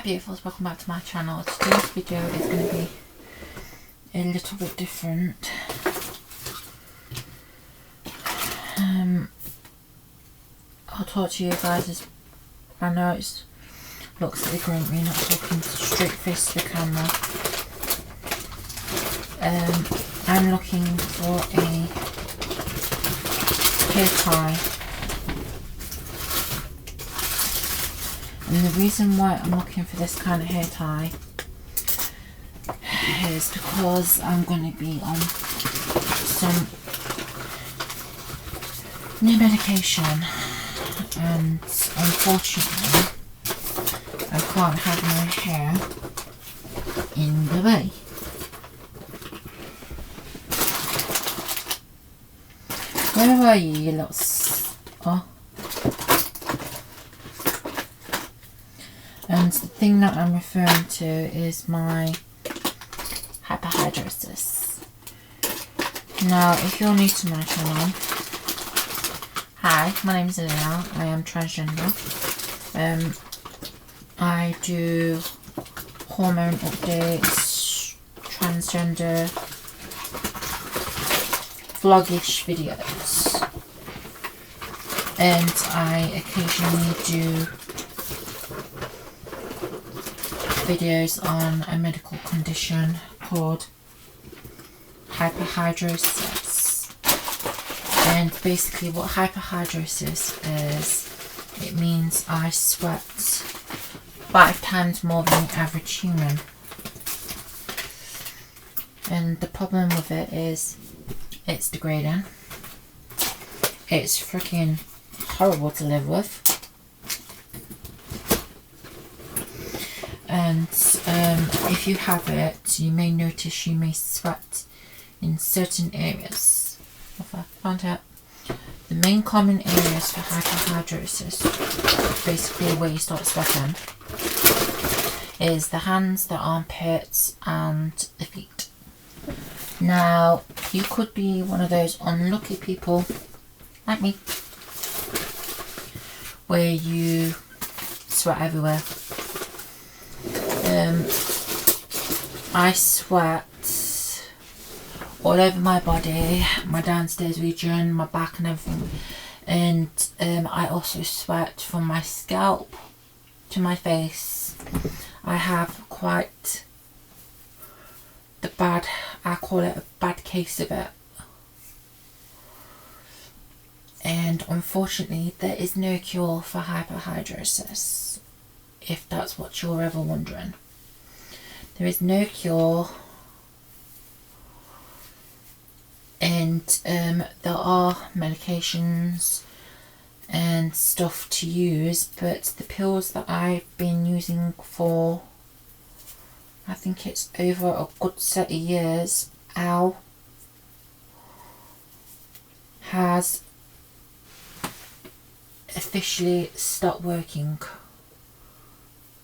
Hi beautifuls, welcome back to my channel. Today's video is going to be a little bit different. I'll talk to you guys as I know it looks like a grumpy, not talking straight face to the camera. I'm looking for a hair tie. And the reason why I'm looking for this kind of hair tie is because I'm going to be on some new medication, and unfortunately I can't have my hair in the way. Where are you, you little And the thing that I'm referring to is my hyperhidrosis. Now, if you're new to my channel, hi, my name is Elena. I am transgender. I do hormone updates, transgender vlogish videos, and I occasionally do videos on a medical condition called hyperhidrosis. And basically what hyperhidrosis is, it means I sweat 5 times more than the average human. And the problem with it is it's degrading. It's freaking horrible to live with. And if you have it, you may notice you may sweat in certain areas. If I found out the main common areas for hyperhidrosis, basically where you start sweating, is the hands, the armpits, and the feet. Now, you could be one of those unlucky people like me, where you sweat everywhere. I sweat all over my body, my downstairs region, my back and everything, and I also sweat from my scalp to my face. I have quite the bad, I call it a bad case of it, and unfortunately there is no cure for hyperhidrosis, if that's what you're ever wondering. There is no cure, and there are medications and stuff to use, but the pills that I've been using for, I think it's over a good set of years, has officially stopped working.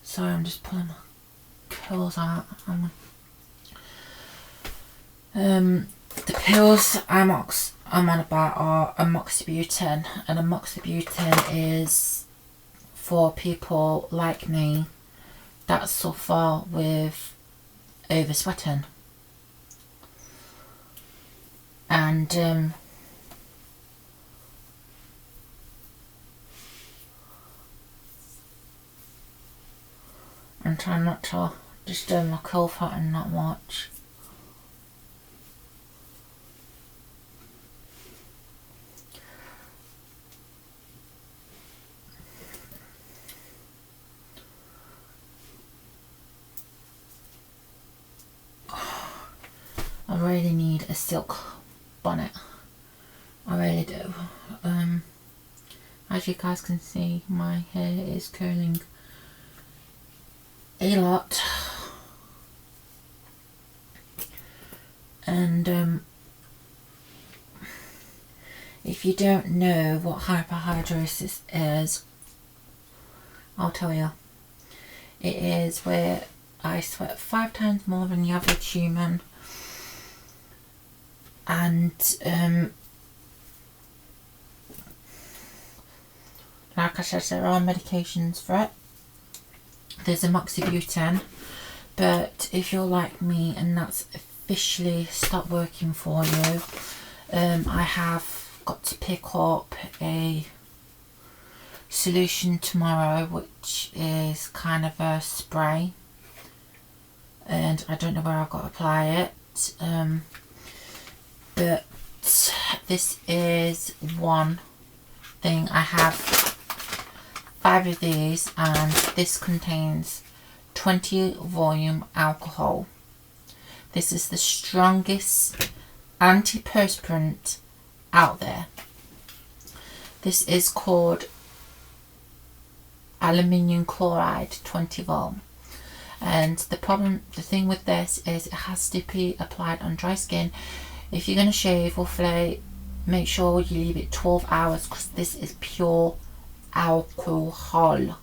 Sorry, I'm just pulling my curls out. The pills I'm on about are amoxicillin, and amoxicillin is for people like me that suffer with oversweating. And I'm trying not to disturb my curl pattern that much. I really need a silk bonnet. I really do. As you guys can see, my hair is curling a lot, and if you don't know what hyperhidrosis is, I'll tell you. It is where I sweat 5 times more than the average human, and like I said, there are medications for it. there's amoxibutyn, but if you're like me and that's officially stopped working for you, I have got to pick up a solution tomorrow, which is kind of a spray, and I don't know where I've got to apply it, but this is one thing. I have 5 of these, and this contains 20 volume alcohol. This is the strongest antiperspirant out there. This is called aluminium chloride 20 vol, and the thing with this is it has to be applied on dry skin. If you're going to shave or fillet, make sure you leave it 12 hours because this is pure alcohol.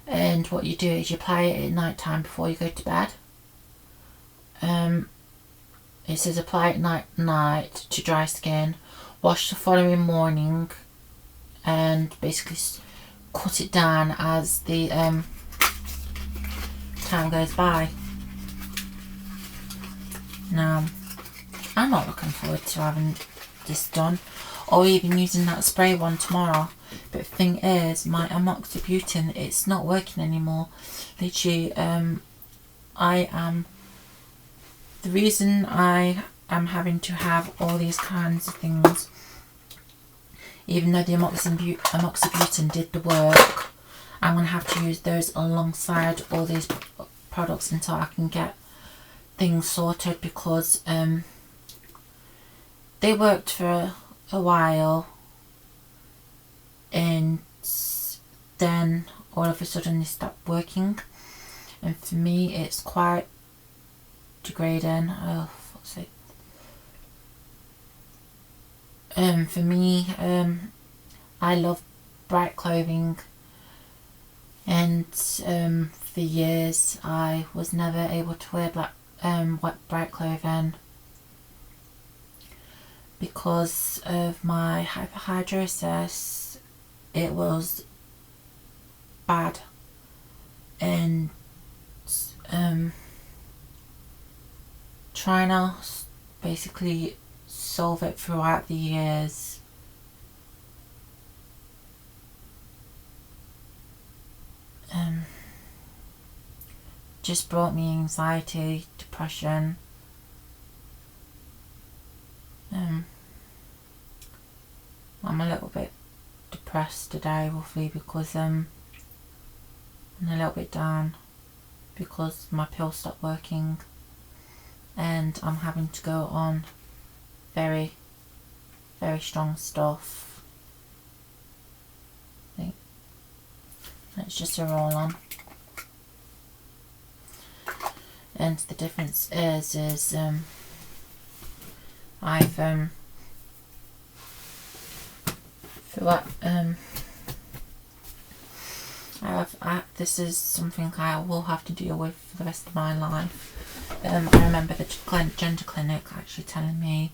And what you do is you apply it at night time before you go to bed. It says apply it night to dry skin, wash the following morning, and basically cut it down as the time goes by. Now, I'm not looking forward to having this done or even using that spray one tomorrow. But the thing is, my amoxibutyn, it's not working anymore. Literally, the reason I am having to have all these kinds of things, even though the amoxibutyn did the work, I'm going to have to use those alongside all these products until I can get things sorted, because they worked for a while and then all of a sudden they stopped working, and for me it's quite degrading. Oh, fuck's sake. For me, I love bright clothing, and for years I was never able to wear bright clothing because of my hyperhidrosis. It was bad, and trying to basically solve it throughout the years, just brought me anxiety, depression. I'm a little bit depressed today, roughly, because I'm a little bit down because my pill stopped working, and I'm having to go on very, very strong stuff. I think it's just a roll on. And the difference is I've this is something I will have to deal with for the rest of my life. I remember the gender clinic actually telling me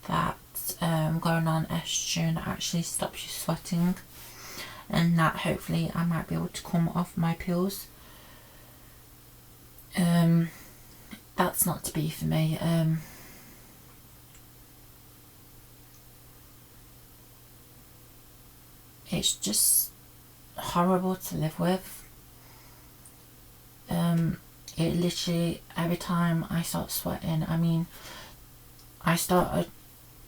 that going on estrogen actually stops you sweating, and that hopefully I might be able to come off my pills. That's not to be for me. It's just horrible to live with. It literally, every time I start sweating, I started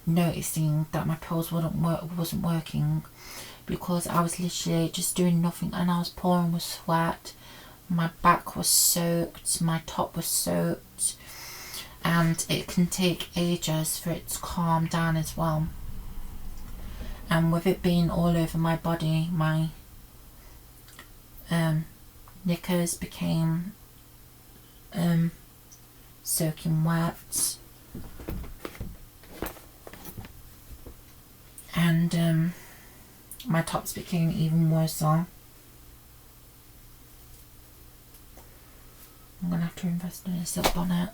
noticing that my pills wasn't working, because I was literally just doing nothing and I was pouring with sweat. My back was soaked, my top was soaked, and it can take ages for it to calm down as well. And with it being all over my body, my knickers became soaking wet, and my tops became even worse on. I'm gonna have to invest in a silk bonnet,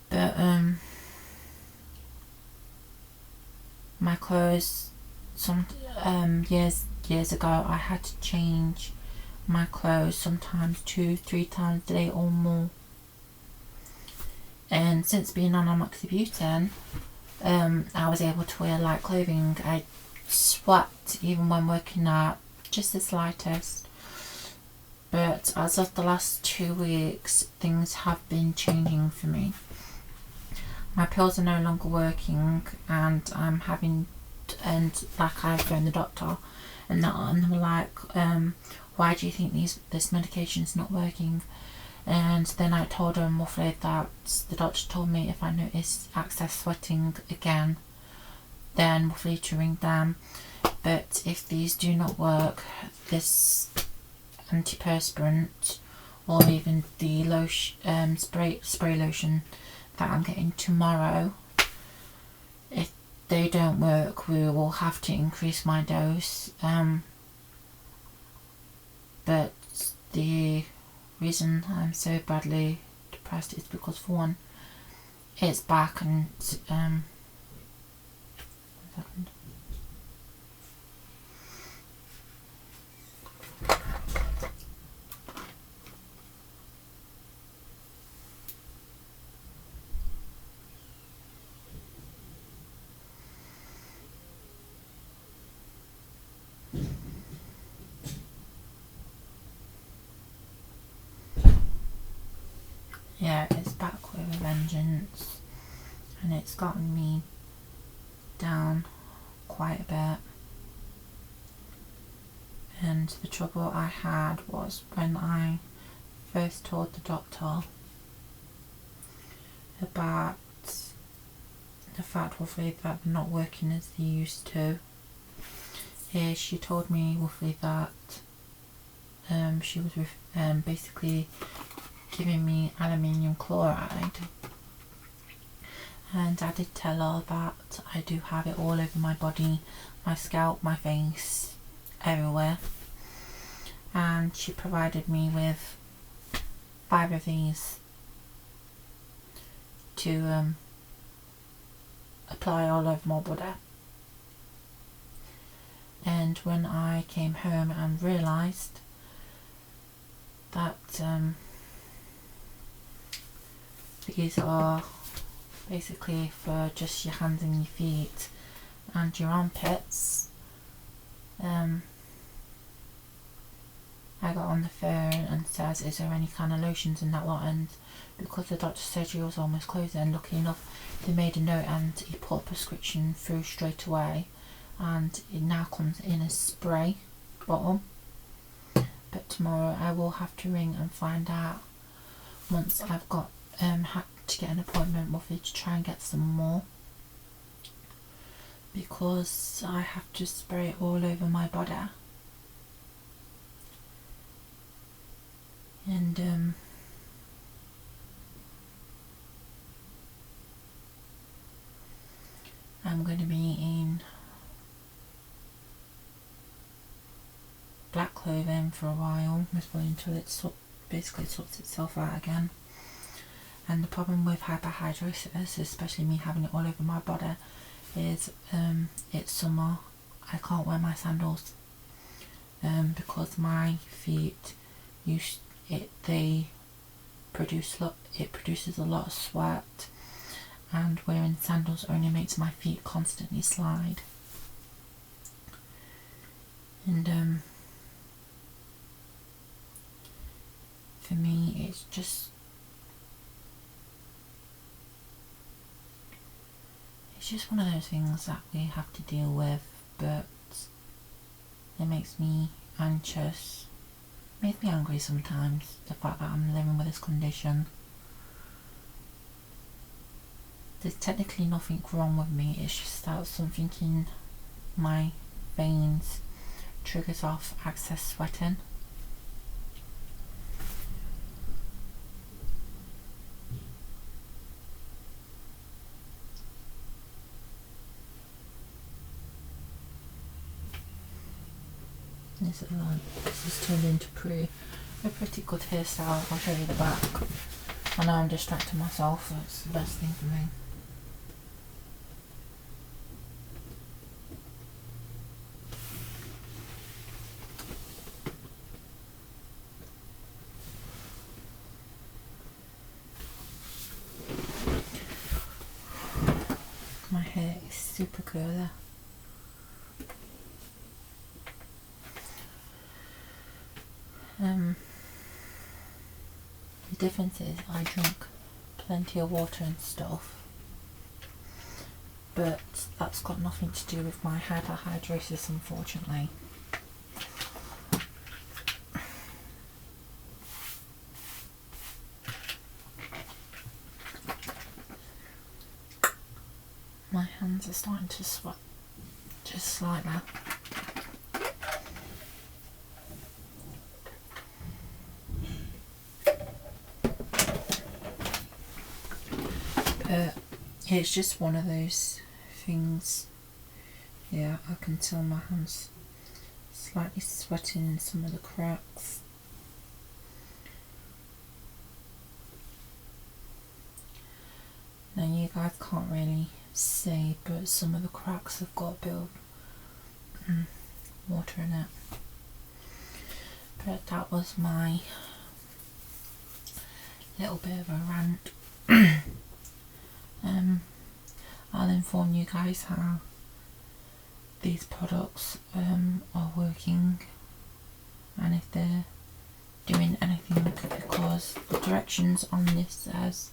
but my clothes, some years ago I had to change my clothes sometimes 2-3 times a day or more. And since being on amoxicillin, I was able to wear light clothing. I sweat even when working out, just the slightest. But as of the last 2 weeks, things have been changing for me. My pills are no longer working, and I'm having, and like I phoned the doctor, and they were like, why do you think this medication is not working? And then I told him roughly that the doctor told me if I noticed excess sweating again, then roughly to ring them. But if these do not work, this antiperspirant or even the lotion, spray lotion that I'm getting tomorrow, if they don't work, we will have to increase my dose. But the reason I'm so badly depressed is because, for one, it's back, and one second. Yeah, it's back with a vengeance, and it's gotten me down quite a bit. And the trouble I had was when I first told the doctor about the fact roughly that they're not working as they used to. She told me roughly that she was basically giving me aluminium chloride, and I did tell her that I do have it all over my body, my scalp, my face, everywhere. And she provided me with 5 of these to apply all over my body. And when I came home and realised that these are basically for just your hands and your feet and your armpits, I got on the phone and says, is there any kind of lotions in that lot? And because the doctor's surgery was almost closing, lucky enough they made a note and he put a prescription through straight away, and it now comes in a spray bottle. But tomorrow I will have to ring and find out, once I've got had to get an appointment with it, to try and get some more, because I have to spray it all over my body. And I'm going to be in black clothing for a while, until it basically sorts itself out again. And the problem with hyperhidrosis, especially me having it all over my body, is it's summer. I can't wear my sandals because my feet produces a lot of sweat, and wearing sandals only makes my feet constantly slide. And for me, it's just one of those things that we have to deal with, but it makes me anxious, makes me angry sometimes, the fact that I'm living with this condition. There's technically nothing wrong with me, it's just that something in my veins triggers off excess sweating. This is turned into a pretty good hairstyle. I'll show you the back. I know I'm distracting myself, it's the best thing for me. hair is super curly. The difference is I drink plenty of water and stuff, but that's got nothing to do with my hyperhidrosis, unfortunately. My hands are starting to sweat, just like that. But it's just one of those things. Yeah, I can tell my hands slightly sweating in some of the cracks. Now you guys can't really see, but some of the cracks have got a bit of water in it. But that was my little bit of a rant. I'll inform you guys how these products are working and if they're doing anything, because the directions on this says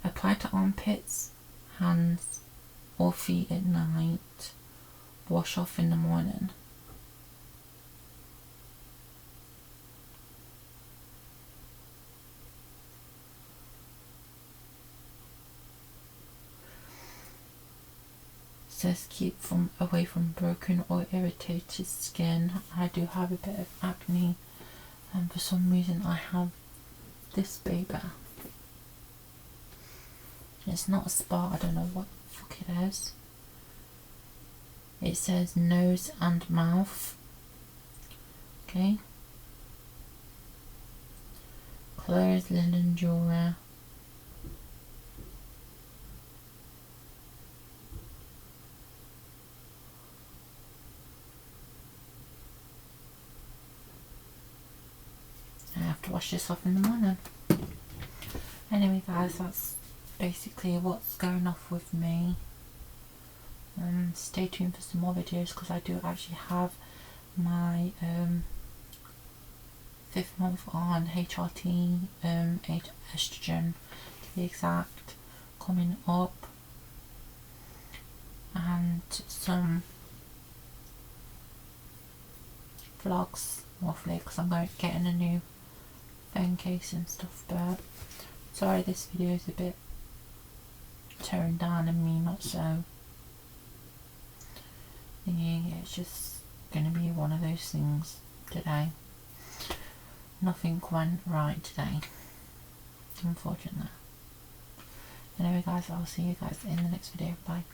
apply to armpits, hands or feet at night, wash off in the morning. Says keep away from broken or irritated skin. I do have a bit of acne, and for some reason I have this baby. It's not a spot, I don't know what the fuck it is. It says nose and mouth. Okay. Clothes, linen, jewelry. I have to wash this off in the morning. Anyway guys, that's basically what's going off with me. Stay tuned for some more videos, because I do actually have my 5th month on HRT, estrogen to be exact, coming up, and some vlogs roughly, because I'm getting a new phone case and stuff. But sorry, this video is a bit toned down and me not so thinking. It's just going to be one of those things today. Nothing went right today, unfortunately. Anyway guys, I'll see you guys in the next video. Bye.